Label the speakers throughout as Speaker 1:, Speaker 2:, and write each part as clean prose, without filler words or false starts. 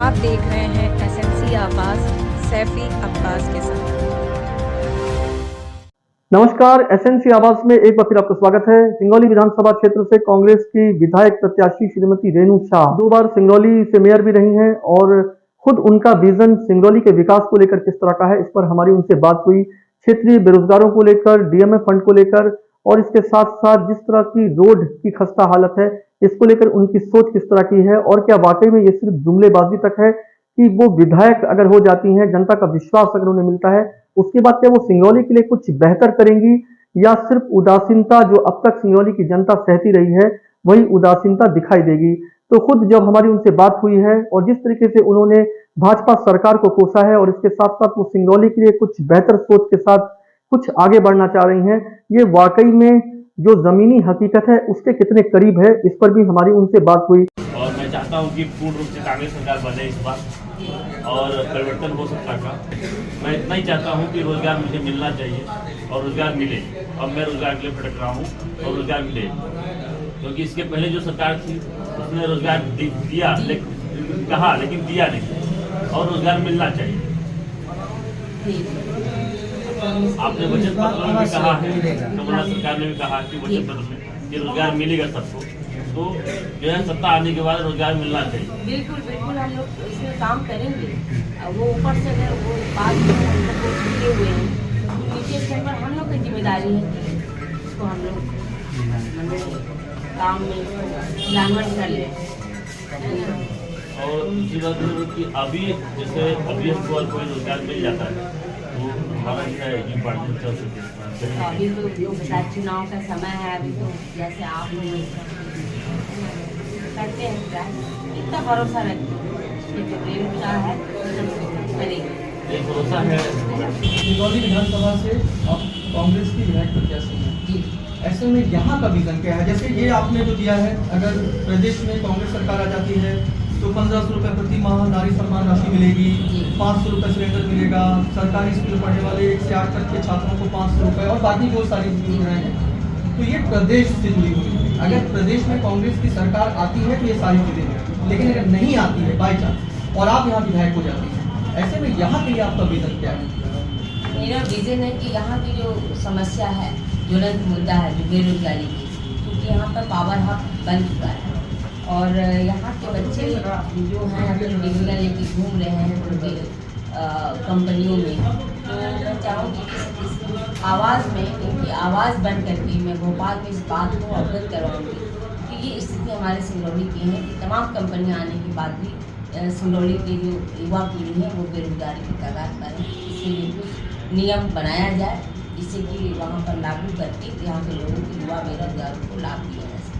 Speaker 1: आप देख रहे हैं एसएमसी आवाज सैफी अब्बास के साथ।
Speaker 2: नमस्कार, एसएमसी आवाज में एक बार फिर आपका स्वागत है। सिंगरौली विधानसभा क्षेत्र से कांग्रेस की विधायक प्रत्याशी श्रीमती रेणु शाह 2 बार सिंगरौली से मेयर भी रही हैं और खुद उनका विजन सिंगरौली के विकास को लेकर किस तरह का है, इस पर हमारी उनसे बात हुई। क्षेत्रीय बेरोजगारों को लेकर, डीएमएफ फंड को लेकर और इसके साथ साथ जिस तरह की रोड की खस्ता हालत है, इसको लेकर उनकी सोच किस तरह की है और क्या वाकई में ये सिर्फ जुमलेबाजी तक है कि वो विधायक अगर हो जाती हैं, जनता का विश्वास अगर उन्हें मिलता है, उसके बाद क्या वो सिंगरौली के लिए कुछ बेहतर करेंगी या सिर्फ उदासीनता जो अब तक सिंगरौली की जनता सहती रही है वही उदासीनता दिखाई देगी। तो खुद जब हमारी उनसे बात हुई है और जिस तरीके से उन्होंने भाजपा सरकार को कोसा है और इसके साथ साथ वो सिंगरौली के लिए कुछ बेहतर सोच के साथ कुछ आगे बढ़ना चाह रही हैं, ये वाकई में जो जमीनी हकीकत है उसके कितने करीब है, इस पर भी हमारी उनसे बात हुई।
Speaker 3: और मैं चाहता हूं कि पूर्ण रूप से कांग्रेस सरकार बने इस बार और परिवर्तन हो सकता का। मैं इतना ही चाहता हूं कि रोजगार मुझे मिलना चाहिए और रोजगार मिले, और मैं रोजगार के लिए भटक रहा हूं और रोजगार मिले, क्योंकि इसके पहले जो सरकार थी उसने रोजगार दिया कहा लेकिन दिया नहीं, और रोजगार मिलना चाहिए। आपने बचत पत्र में भी कहा है, कमलनाथ सरकार ने भी कहा कि बचत पत्र में कि रोजगार मिलेगा सबको, तो जो है सत्ता आने के बाद रोजगार मिलना चाहिए।
Speaker 4: बिल्कुल बिल्कुल हम लोग इसमें काम करेंगे। वो ऊपर से अगर वो बात किए हुए हैं, नीचे स्तर पर हम लोग की जिम्मेदारी है कि इसको हम लोग काम में क्रियान्वयन कर लें।
Speaker 3: और दूसरी बात ये कि अभी जैसे अभी हमको कोई रोजगार मिल जाता है तो हमारा क्या है ये पार्टी चल सकती है।
Speaker 4: अभी तो जो चुनाव का समय है, अभी तो जैसे आप करते हैं ट्राई, इतना भरोसा रखते हैं जो रेणु शाह है करेंगे।
Speaker 3: एक भरोसा है।
Speaker 5: सिंगरौली विधानसभा से आप कांग्रेस की विधायक प्रत्याशी हैं, ऐसे में यहाँ का विजन क्या है? जैसे ये आपने जो दिया है, अगर प्रदेश में कांग्रेस सरकार आ जाती है तो 1500 रुपये प्रति माह नारी सम्मान राशि मिलेगी, 500 रुपये सिलेंडर मिलेगा, सरकारी स्कूल में पढ़ने वाले 1 से 8 तक के छात्रों को 500 रुपये और बाकी बहुत सारी योजनाएं हैं। तो ये प्रदेश से जुड़ी हुई है। अगर प्रदेश में कांग्रेस की सरकार आती है तो ये सारी चीजें हैं, लेकिन अगर नहीं आती है बाई चांस और आप यहाँ विधायक हो जाती हैं, ऐसे में यहाँ के लिए आपका विजन क्या है?
Speaker 4: मेरा विजन है कि यहाँ की जो समस्या है, ज्वलंत मुद्दा है जो बेरोजगारी की, क्योंकि यहाँ पर पावर हब बन चुका है और यहाँ के बच्चे जो हैं अगर डिग्रियाँ लेके घूम रहे हैं उनके कंपनियों में, तो मैं चाहूँगी कि इस आवाज़ में इनकी आवाज़ बन करके मैं भोपाल में इस बात को अवगत करवाऊँगी कि ये स्थिति हमारे सिंगरौली की है कि तमाम कंपनियाँ आने के बाद भी सिंगरौली की जो युवा पीढ़ी है वो बेरोजगारी की कगार पर है। इसीलिए कुछ नियम बनाया जाए जिससे कि वहाँ पर लागू करके यहाँ के लोगों को, युवा बेरोजगारों को लाभ दिया जा सके।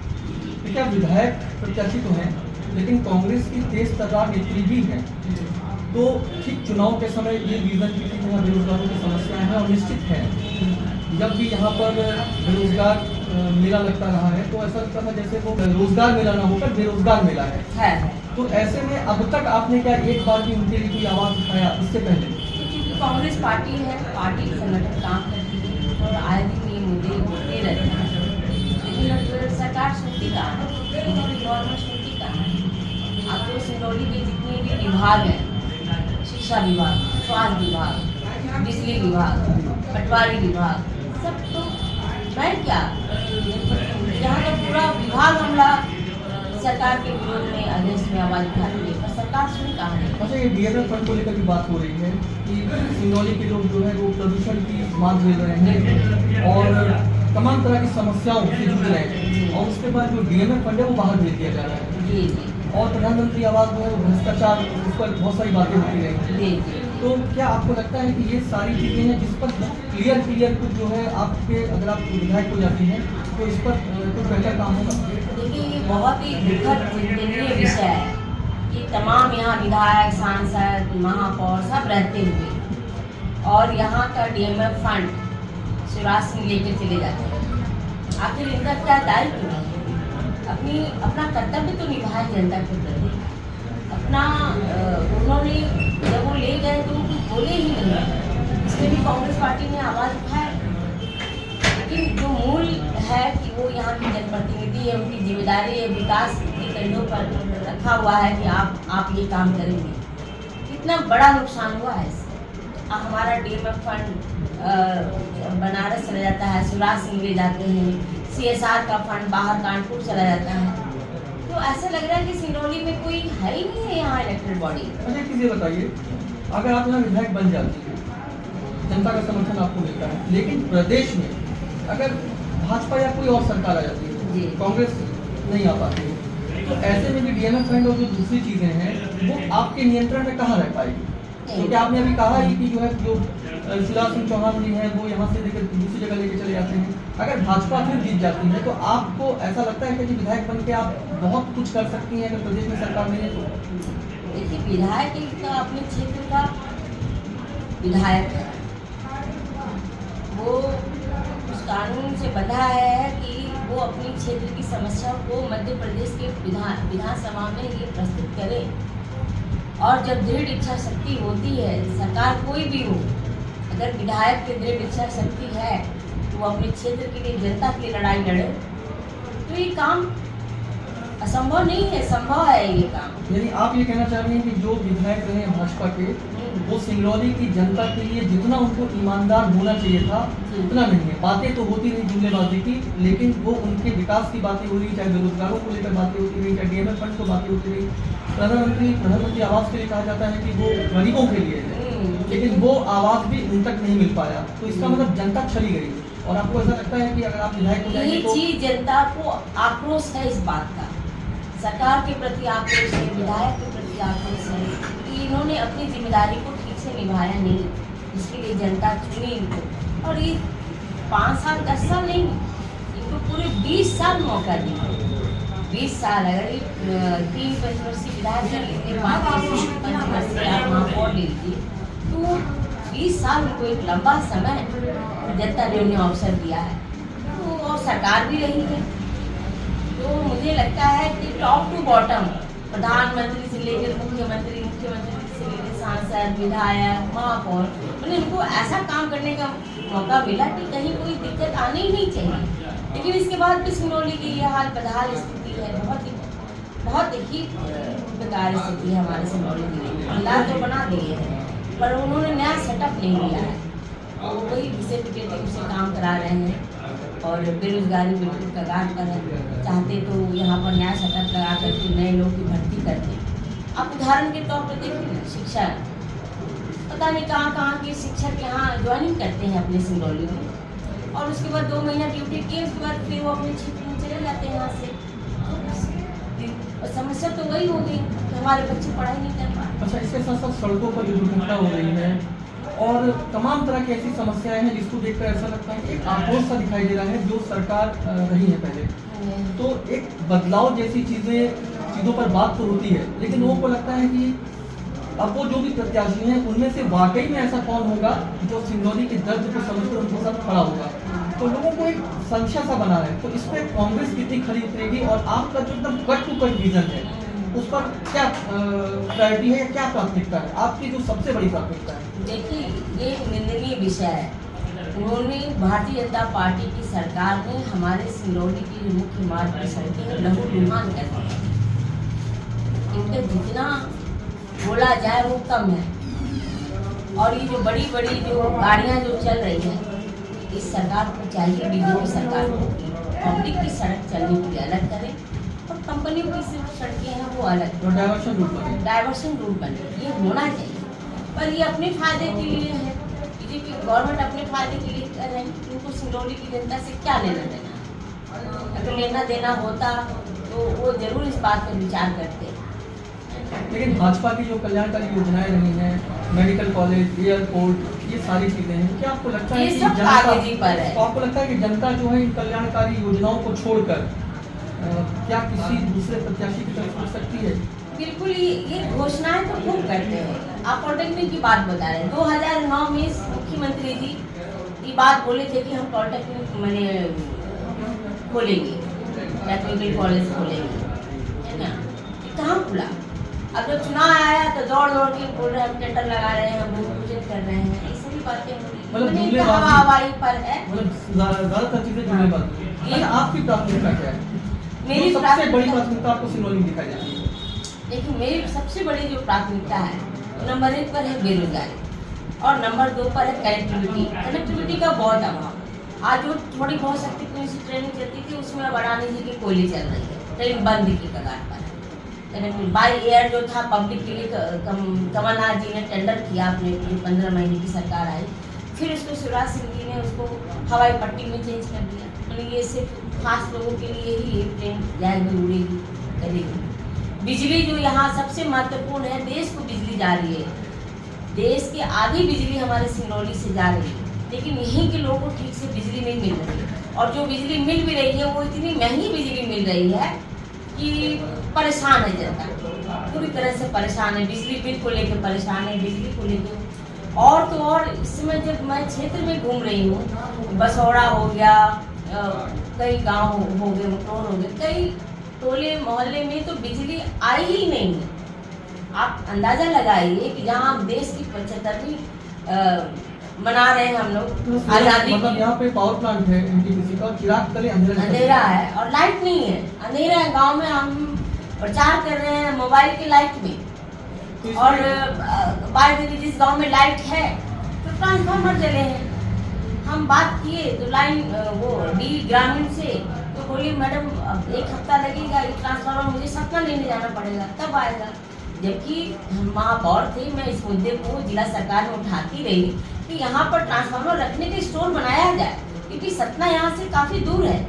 Speaker 5: क्या विधायक प्रत्याशी तो हैं, लेकिन कांग्रेस की तेज तर्रार नेत्री भी है, तो ठीक चुनाव के समय ये विजन की यहाँ बेरोजगारों की समस्याएं हैं और निश्चित है जब भी यहाँ पर बेरोजगार मेला लगता रहा है तो ऐसा लगता था जैसे वो रोजगार मेला ना होकर बेरोजगार मेला है। तो ऐसे में अब तक आपने क्या एक बार भी उनके लिए कोई आवाज उठाया इससे पहले?
Speaker 4: क्योंकि कांग्रेस पार्टी है, पार्टी संगठन काम करती है और आए दिन ये मुद्दे होते रहते हैं, लेकिन सरकार सुनती कहाँ है, गवर्नमेंट सुनती कहाँ है। अब तो सिंगरौली के जितने भी विभाग हैं, शिक्षा विभाग, स्वास्थ्य विभाग, बिजली विभाग, पटवारी विभाग, सब तो मैं क्या यहाँ का पूरा विभाग हमला सरकार के विरोध में आदेश में आवाज उठाती है, पर सरकार सुन कहाँ है।
Speaker 5: अच्छा, ये डीएमएफ फंड को लेकर भी बात हो रही है कि सिंगरौली के लोग जो है वो प्रदूषण की मांग ले रहे हैं और तमाम तरह की समस्याओं से जूझ रहे हैं और उसके बाद जो डीएमएफ फंड है वो बाहर भेज दिया जा रहा है और प्रधानमंत्री आवास जो है वो भ्रष्टाचार, उस पर बहुत सारी बातें होती रहेंगी। तो क्या आपको लगता है कि ये सारी चीज़ें हैं जिस पर क्लियर कुछ जो है आपके, अगर आप विधायक हो जाती हैं तो इस पर कुछ बेहतर काम होगा?
Speaker 4: देखिए, ये बहुत ही दुखद चिंतनीय विषय है कि तमाम यहाँ विधायक, सांसद, महापौर सब रहते हुए और यहाँ का डीएमएफ फंड शिवराज सिंह लेकर चले जाते हैं। आखिर इनका क्या दायित्व है? अपना कर्तव्य तो निभाए जनता के प्रति। अपना उन्होंने जब वो ले गए तो कुछ बोले ही नहीं, इसमें भी कांग्रेस पार्टी ने आवाज़ उठाया, लेकिन जो मूल है कि वो यहाँ की जनप्रतिनिधि है, उनकी जिम्मेदारी है, विकास के कंधों पर रखा लिखा हुआ है कि आप ये काम करेंगे। कितना बड़ा नुकसान हुआ है इससे। हमारा DMF फंड बनारस चला जाता है, शिवराज सिंह ले जाते हैं, CSR का फंड बाहर कानपुर चला जाता है। तो ऐसा लग रहा है कि सिंगरौली में कोई है ही नहीं है यहाँ इलेक्टेड बॉडी।
Speaker 5: मुझे एक चीज़ ये बताइए, अगर आप यहाँ विधायक बन जाती है, जनता का समर्थन आपको मिलता है, लेकिन प्रदेश में अगर भाजपा या कोई और सरकार आ जाती है, कांग्रेस नहीं आ पाती है, तो ऐसे में भी DMF फंड और जो दूसरी चीज़ें हैं वो आपके नियंत्रण में कहाँ रह पाएगी? क्योंकि आपने अभी कहा ही कि जो शिवराज सिंह चौहान जी हैं वो यहाँ से लेकर दूसरी जगह लेके चले जाते हैं। अगर भाजपा फिर जीत जाती है तो आपको ऐसा लगता है कि विधायक बन के आप बहुत कुछ कर सकती हैं अगर प्रदेश में सरकार नहीं है तो?
Speaker 4: देखिए, विधायक का अपने क्षेत्र का विधायक है, वो उस कानून से बंधा है कि वो अपनी क्षेत्र की समस्याओं को मध्य प्रदेश के विधानसभा में ये प्रस्तुत करे। और जब दृढ़ इच्छा शक्ति होती है, सरकार कोई भी हो, अगर विधायक की दृढ़ इच्छा शक्ति है तो वो अपने क्षेत्र के लिए, जनता के लिए लड़ाई लड़े, तो ये काम असंभव नहीं है, संभव है ये काम।
Speaker 5: यानी आप ये कहना चाह रहे हैं कि जो विधायक रहे हैं भाजपा के, वो सिंगरौली की जनता के लिए जितना उनको ईमानदार होना चाहिए था उतना नहीं है। बातें तो होती रही जुमलेबाजी की, लेकिन वो उनके विकास की बातें हो रही, चाहे बेरोजगारों को लेकर बातें होती रही, चाहे DMF फंड को बातें होती रही, प्रधानमंत्री आवास के लिए कहा जाता है कि वो गरीबों के लिए है, लेकिन वो आवास भी उन तक नहीं मिल पाया। तो इसका मतलब जनता छली गई। और आपको ऐसा लगता है कि अगर आप विधायक हो जाएंगे तो
Speaker 4: चीज जनता को आक्रोश है इस बात का, सरकार के प्रति आक्रोश है, विधायक के प्रति आक्रोश है कि इन्होंने अपनी जिम्मेदारी को ठीक से निभाया नहीं, जिसके लिए जनता चुनी इनको। और ये 5 साल 10 साल नहीं, इनको पूरे 20 साल मौका दिया। 20 साल अगर ये 3 पंचवर्षीय विधायक कर लेते, 5 पंचवर्षीय आप महापौर ले लीजिए, तो 20 साल उनको एक लंबा समय जनता ने उन्हें अवसर दिया है। तो और सरकार भी रही है, तो मुझे लगता है कि टॉप टू बॉटम, प्रधानमंत्री से लेकर मुख्यमंत्री, मुख्यमंत्री से लेकर सांसद, विधायक, महापौर, मतलब इनको ऐसा काम करने का मौका मिला कि कहीं कोई दिक्कत आनी ही नहीं चाहिए। लेकिन इसके बाद भी सिंगरौली की ये हाल बदहाल स्थिति है, बहुत ही बेकार स्थिति है हमारे सिंगरौली जिले में। इलाज तो बना दिए हैं पर उन्होंने नया सेटअप नहीं दिया है, और वही घिसे पिटे से काम करा रहे हैं और बेरोजगारी बिल्कुल कगार पर है। चाहते तो यहाँ पर नया सेटअप लगा करके नए लोग की भर्ती करते। आप उदाहरण के तौर पर देखिए, शिक्षा, पता नहीं कहाँ के शिक्षक यहाँ ज्वाइनिंग करते हैं अपने सिंगरौली में, और उसके बाद 2 महीना ड्यूटी किए, उसके बाद फिर वो अपने क्षेत्र में चले जाते हैं यहाँ से। और समस्या तो वही हो गई कि हमारे बच्चे पढ़ाई नहीं कर पा।
Speaker 5: अच्छा, इसके साथ साथ सड़कों पर जो दुर्घटना हो रही है और तमाम तरह की ऐसी समस्याएं हैं जिसको देखकर ऐसा लगता है कि एक आक्रोश सा दिखाई दे रहा है जो सरकार रही है पहले। तो एक बदलाव जैसी चीज़ों पर बात तो होती है, लेकिन लोगों को लगता है कि अब वो जो भी प्रत्याशी हैं उनमें से वाकई में ऐसा कौन होगा जो सिंगरौली के दर्द को समझकर उनके साथ खड़ा होगा। तो लोगों को एक संशय सा बना है। तो इस पर कांग्रेस कितनी खड़ी उतरेगी और आपका जो एकदम कट टू कट विजन है उस पर क्या प्रायोरिटी है, क्या प्राथमिकता है आपकी, जो सबसे बड़ी प्राथमिकता है?
Speaker 4: देखिए, ये एक निंदनीय विषय है। उन्होंने, भारतीय जनता पार्टी की सरकार ने हमारे सिंगरौली की जो मुख्य मार्ग की सड़कें लहूलुहान कर दी है। इनका जितना बोला जाए वो कम है। और ये जो बड़ी बड़ी जो गाड़ियाँ जो चल रही हैं, इस सरकार को चाहिए, बीजेपी सरकार को, पब्लिक की सड़क चलने के लिए अलग करें और कंपनियों की सिर्फ सड़कें हैं वो अलग, डाइवर्शन रूट बने, ये होना चाहिए। पर ये अपने फायदे के लिए है, बीजेपी गवर्नमेंट अपने फायदे के लिए कर रहे हैं। उनको सिंगरौली की जनता से क्या लेना देना? अगर लेना देना होता तो वो जरूर इस बात पर विचार करते।
Speaker 5: लेकिन भाजपा की जो कल्याणकारी योजनाएं रही हैं, मेडिकल कॉलेज, एयरपोर्ट, ये सारी चीजें हैं, क्या आपको लगता है कि आपको लगता है कि जनता जो है इन कल्याणकारी योजनाओं को छोड़कर क्या किसी दूसरे प्रत्याशी की तरफ हो सकती है?
Speaker 4: बिल्कुल, ये घोषणाएं तो खूब करते हैं। आप पॉलिटेक्निक की बात बता रहे हैं। 2009 में मुख्यमंत्री जी ये बात बोले थे कि हम पॉलिटेक्निक खोलेंगे, टेक्निकल कॉलेज खोलेंगे, है ना? कहाँ खुला? अब जब चुनाव आया तो दौड़ के बोल रहे हैं, टेंडर लगा रहे हैं, भूमि पूजन कर रहे हैं, ये सभी बातें हवाई पर है।
Speaker 5: ज्यादातर चीजें जुमलेबाजी। आपकी प्राथमिकता क्या है?
Speaker 4: मेरी
Speaker 5: सबसे बड़ी प्राथमिकता आपको सिंगरौली में दिखाई जाती है?
Speaker 4: देखिए, मेरी सबसे बड़ी जो प्राथमिकता है, नंबर 1 पर है बेरोजगारी और नंबर 2 पर है कनेक्टिविटी। कनेक्टिविटी का बहुत अभाव। आज जो थोड़ी बहुत शक्ति पुलिस की ट्रेनिंग चलती थी, उसमें अब अडानी जी की कोयली चल रही है, ट्रेन बंद की कगार पर है। कनेक्टिविटी बाई एयर जो था पब्लिक के लिए, कमलनाथ जी ने टेंडर किया, अपने 15 महीने की सरकार आई, फिर उसको शिवराज सिंह जी ने उसको हवाई पट्टी में चेंज कर दिया। मतलब ये सिर्फ खास लोगों के लिए ही ये ट्रेन जाएगी, उड़ेगी, करेगी। बिजली जो यहाँ सबसे महत्वपूर्ण है, देश को बिजली जा रही है, देश की आधी बिजली हमारे सिंगरौली से जा रही है, लेकिन यहीं के लोगों को ठीक से बिजली नहीं मिल रही है। और जो बिजली मिल भी रही है वो इतनी महंगी बिजली मिल रही है कि परेशान है जनता, पूरी तरह से परेशान है। बिजली बिल को लेकर परेशान है, बिजली को लेकर। और तो और इस समय जब मैं क्षेत्र में घूम रही हूँ, बसौड़ा हो गया, कई गांव हो गए, मटोर हो गए, कई टोले मोहल्ले में तो बिजली आई ही नहीं है। आप अंदाजा लगाइए कि जहाँ हम देश की 75वीं मना रहे हैं हम लोग आजादी,
Speaker 5: मतलब यहाँ पे पावर प्लांट है एनटीपीसी का, चिराग तले
Speaker 4: अंधेरा है और लाइट नहीं है, अंधेरा है। गांव में हम प्रचार कर रहे हैं मोबाइल की लाइट में, और जिस गांव में लाइट है तो ट्रांसफार्मर जले हैं। हम बात किए तो लाइन वो डी ग्रामीण से तो बोली मैडम अब 1 हफ्ता लगेगा, ये ट्रांसफार्मर मुझे सतना लेने जाना पड़ेगा, तब आएगा। जबकि हम महापौर थे, मैं इस मुद्दे को जिला सरकार में उठाती रही कि यहाँ पर ट्रांसफार्मर रखने के स्टोर बनाया जाए, क्योंकि सतना यहाँ से काफ़ी दूर है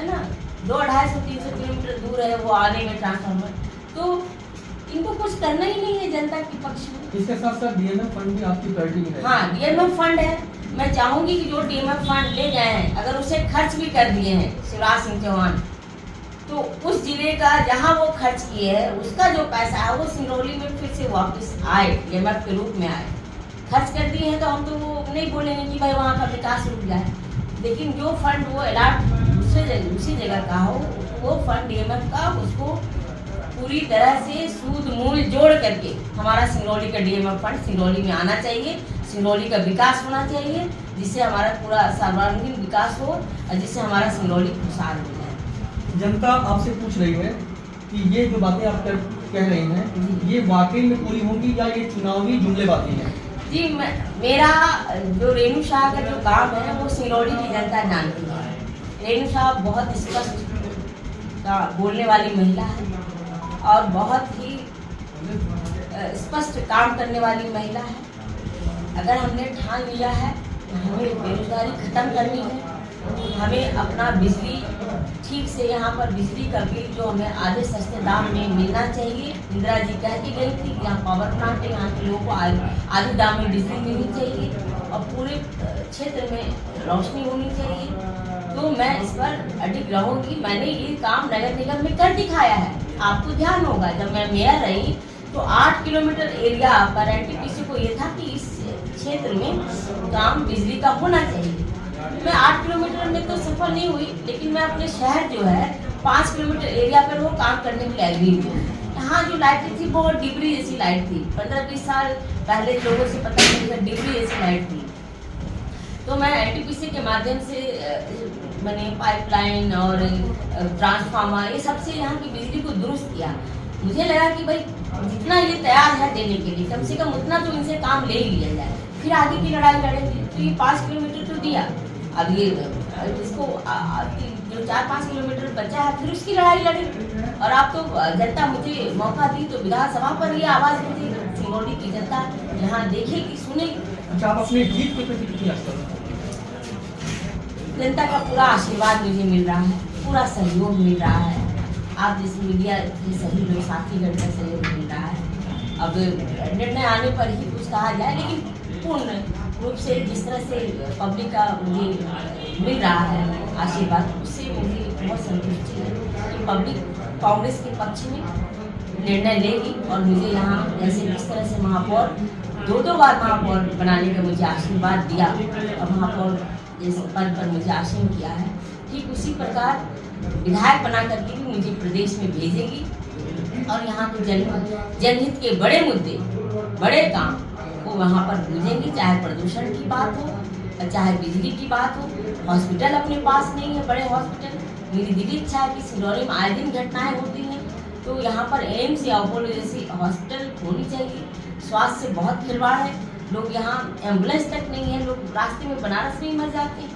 Speaker 4: ना, 200-250-300 किलोमीटर दूर है वो आने में ट्रांसफार्मर। तो इनको कुछ करना ही नहीं है जनता के पक्ष में।
Speaker 5: इसके साथ साथ डीएमएफ फंड भी आपकी प्रायोरिटी में है।
Speaker 4: हाँ, डीएमएफ फंड है। मैं चाहूंगी कि जो डीएमएफ फंड ले गए हैं, अगर उसे खर्च भी कर दिए हैं शिवराज सिंह चौहान, तो उस जिले का जहाँ वो खर्च किए हैं उसका जो पैसा है वो सिंगरौली में फिर से वापस आए, डीएमएफ के रूप में आए। खर्च कर दिए हैं तो हम तो वो नहीं बोलेंगे कि भाई वहाँ का विकास रुक जाए, लेकिन जो फंड वो अलॉट दूसरी जगह का हो, वो फंड डीएमएफ का उसको पूरी तरह से सूद मूल जोड़ करके हमारा सिंगरौली का डीएमएफ फंड सिंगरौली में आना चाहिए, सिंगरौली का विकास होना चाहिए, जिससे हमारा पूरा सर्वांगीण विकास हो और जिससे हमारा सिंगरौली खुशहाल हो जाए।
Speaker 5: जनता आपसे पूछ रही है कि ये जो बातें आप कह रही हैं, ये वाकई में पूरी होंगी या ये चुनावी जुमलेबाजी है?
Speaker 4: जी, मेरा जो रेणु शाह का जो काम है वो सिंगरौली की जनता जानती है। रेणु शाह बहुत स्पष्ट बोलने वाली महिला है और बहुत ही स्पष्ट काम करने वाली महिला है। अगर हमने ठान लिया है हमें बेरोजगारी खत्म करनी है, हमें अपना बिजली ठीक से यहाँ पर बिजली का बिल जो हमें आधे सस्ते दाम में मिलना चाहिए। इंदिरा जी कह के गई थी कि यहाँ पावर प्लांट है, यहाँ के लोगों को आधे दाम में बिजली मिलनी चाहिए और पूरे क्षेत्र में रोशनी होनी चाहिए। तो मैं इस पर अडिग रहूँगी। मैंने ये काम नगर निगम में कर दिखाया है। आपको ध्यान होगा जब मैं मेयर रही तो 8 किलोमीटर एरिया पर एनटीपीसी को ये था कि इस क्षेत्र में काम बिजली का होना चाहिए। मैं 8 किलोमीटर में तो सफल नहीं हुई, लेकिन मैं अपने शहर जो है 5 किलोमीटर एरिया पर वो काम करने के लिए एग्री हुई। यहाँ जो लाइटें थी बहुत डिबरी जैसी लाइट थी। 15-20 साल पहले लोगों से पता चली डिबरी जैसी लाइट थी। तो मैं एनटीपीसी के माध्यम से मैंने पाइपलाइन और ट्रांसफार्मर ये सबसे यहाँ की बिजली को दुरुस्त किया। मुझे लगा कि भाई जितना ये तैयार है देने के लिए, कम से कम उतना तो इनसे काम ले ही लिया जाए, फिर आगे की लड़ाई लड़ेंगे। तो ये 5 किलोमीटर तो दिया, अब ये इसको जो 4-5 किलोमीटर बचा है फिर उसकी लड़ाई लड़ेंगे। और आप तो जनता मुझे मौका दी तो विधानसभा पर ये आवाज़ मुझे सिंगरौली की जनता यहाँ देखेगी, सुनेगी।
Speaker 5: अच्छा, आप अपनी जीत के प्रति कितनी आस्था रखते हैं?
Speaker 4: जनता का पूरा आशीर्वाद मुझे मिल रहा है, पूरा सहयोग मिल रहा है। आप जैसे मीडिया के सभी लोग साथीगण का सहयोग मिल रहा है। अब निर्णय आने पर ही कुछ कहा जाए, लेकिन पूर्ण रूप से जिस तरह से पब्लिक का मुझे मिल रहा है आशीर्वाद, उससे मुझे बहुत संतुष्टि है कि पब्लिक कांग्रेस के पक्ष में निर्णय लेगी। और मुझे यहाँ जैसे जिस तरह से महापौर 2 बार महापौर बनाने का मुझे आशीर्वाद दिया और महापौर जिस पद पर मुझे आसीन किया है, ठीक उसी प्रकार विधायक बना करके भी मुझे प्रदेश में भेजेगी। और यहाँ के जनहित के बड़े मुद्दे, बड़े काम वो वहाँ पर गूंजेंगे, चाहे प्रदूषण की बात हो, चाहे बिजली की बात हो। हॉस्पिटल अपने पास नहीं है, बड़े हॉस्पिटल। मेरी दिली इच्छा है कि सिंगरौली में आए दिन घटनाएं होती हैं, तो यहाँ पर एम्स या अपोलो जैसी हॉस्पिटल होनी चाहिए। स्वास्थ्य से बहुत खिलवाड़ है, लोग यहाँ एम्बुलेंस तक नहीं है, लोग रास्ते में बनारस में ही मर जाते हैं।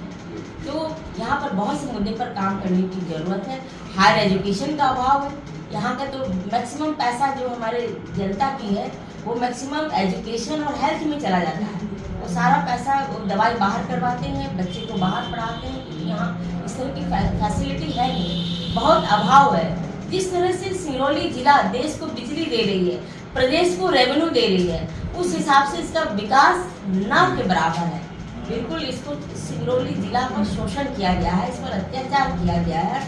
Speaker 4: तो यहाँ पर बहुत से मुद्दे पर काम करने की ज़रूरत है। हायर एजुकेशन का अभाव है, यहाँ का तो मैक्सिमम पैसा जो हमारे जनता की है वो मैक्सिमम एजुकेशन और हेल्थ में चला जाता है। वो सारा पैसा वो दवाई बाहर करवाते हैं, बच्चे को बाहर पढ़ाते हैं, क्योंकि यहाँ इस तरह की फैसिलिटी है नहीं, बहुत अभाव है। जिस तरह से सिंगरौली जिला देश को बिजली दे रही है, प्रदेश को रेवेन्यू दे रही है, उस हिसाब से इसका विकास न के बराबर है। बिल्कुल इसको सिंगरौली जिला पर शोषण किया गया है, इस पर अत्याचार किया गया है,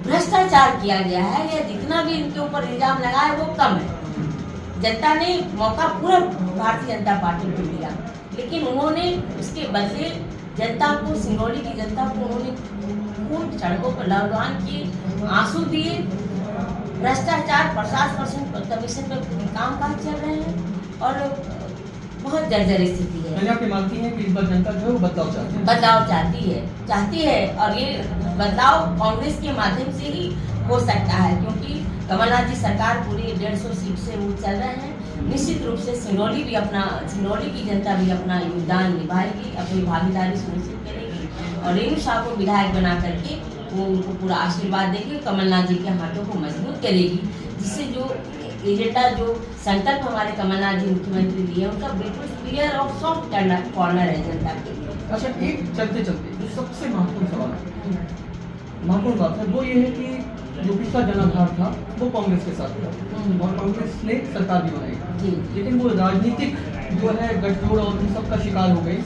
Speaker 4: भ्रष्टाचार किया गया है। या जितना भी इनके ऊपर इल्जाम लगा है वो कम है। जनता ने मौका पूरा भारतीय जनता पार्टी को दिया, लेकिन उन्होंने उसके बदले जनता को, सिंगरौली की जनता को उन्होंने खून सड़कों पर लहलहान किए, आंसू दिए। भ्रष्टाचार 50% कमीशन पर कामकाज चल रहे हैं और बहुत जर्जर स्थिति है।
Speaker 5: यानी आप ये मानती हैं कि इस बार जनता जो है वो बदलाव चाहती है?
Speaker 4: बदलाव चाहती है और ये बदलाव कांग्रेस के माध्यम से ही हो सकता है, क्योंकि कमलनाथ जी सरकार पूरी 150 सीट से वो चल रहे हैं। निश्चित रूप से सिंगरौली की जनता भी अपना योगदान निभाएगी, अपनी भागीदारी सुनिश्चित करेगी और रेणु शाह को विधायक बना करके वो उनको पूरा आशीर्वाद देगी, कमलनाथ जी के हाथों को मजबूत करेगी, जिससे जो एजेंडा, जो संकल्प हमारे कमलनाथ जी मुख्यमंत्री दिए उनका बिल्कुल क्लियर और सॉफ्ट कॉर्नर है जनता के लिए।
Speaker 5: अच्छा, एक चलते चलते जो सबसे महत्वपूर्ण सवाल है, महत्वपूर्ण बात है, वो ये है कि जो पिछला जनाधार था वो कांग्रेस के साथ था और कांग्रेस ने सरकार भी बनाई, लेकिन वो राजनीतिक जो है गठजोड़ और उन सब का शिकार हो गई।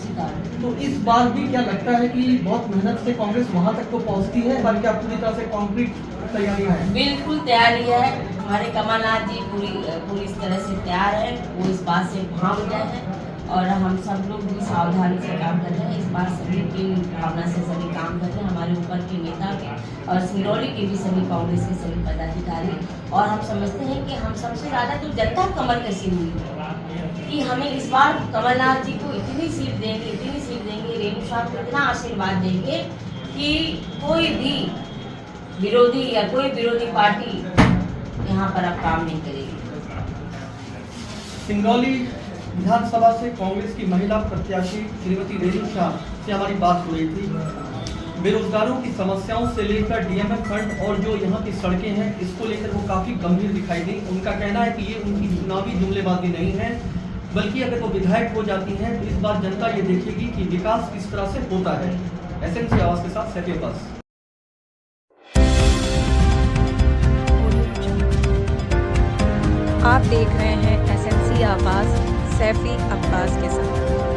Speaker 5: तो इस बार भी क्या लगता है कि बहुत मेहनत से कांग्रेस वहां तक तो पहुंचती है, पर क्या पूरी तरह से कॉन्क्रीट तैयारियां हैं?
Speaker 4: बिल्कुल तैयारी है, हमारे कमलनाथ जी पूरी इस तरह से तैयार है, वो इस बात से भाग गए हैं और हम सब लोग भी सावधानी से काम कर रहे हैं। इस बार सभी टीम भावना से सभी काम कर रहे हैं, हमारे ऊपर के नेता के और सिंगरौली के भी सभी कांग्रेस के सभी पदाधिकारी। और हम समझते हैं कि हम सबसे ज़्यादा तो जनता कमर कसी हुई है कि हमें इस बार कमलनाथ जी को इतनी सीट देंगे, रेणु शाह को इतना आशीर्वाद देंगे कि कोई भी विरोधी या कोई विरोधी पार्टी यहाँ पर अब काम नहीं करेगी।
Speaker 5: सिंगरौली विधानसभा से कांग्रेस की महिला प्रत्याशी श्रीमती रेणु शाह से हमारी बात हो रही थी। बेरोजगारों की समस्याओं से लेकर डीएमएफ फंड और जो यहाँ की सड़कें हैं, इसको लेकर वो काफी गंभीर दिखाई दी। उनका कहना है कि ये उनकी चुनावी जुमलेबाजी नहीं है, बल्कि अगर वो विधायक हो जाती हैं तो इस बार जनता ये देखेगी कि विकास किस तरह से होता है। एसएमसी आवाज के साथ सैफी अब्बास।
Speaker 1: आप देख रहे हैं SMC आवाज़ सैफी अब्बास के साथ।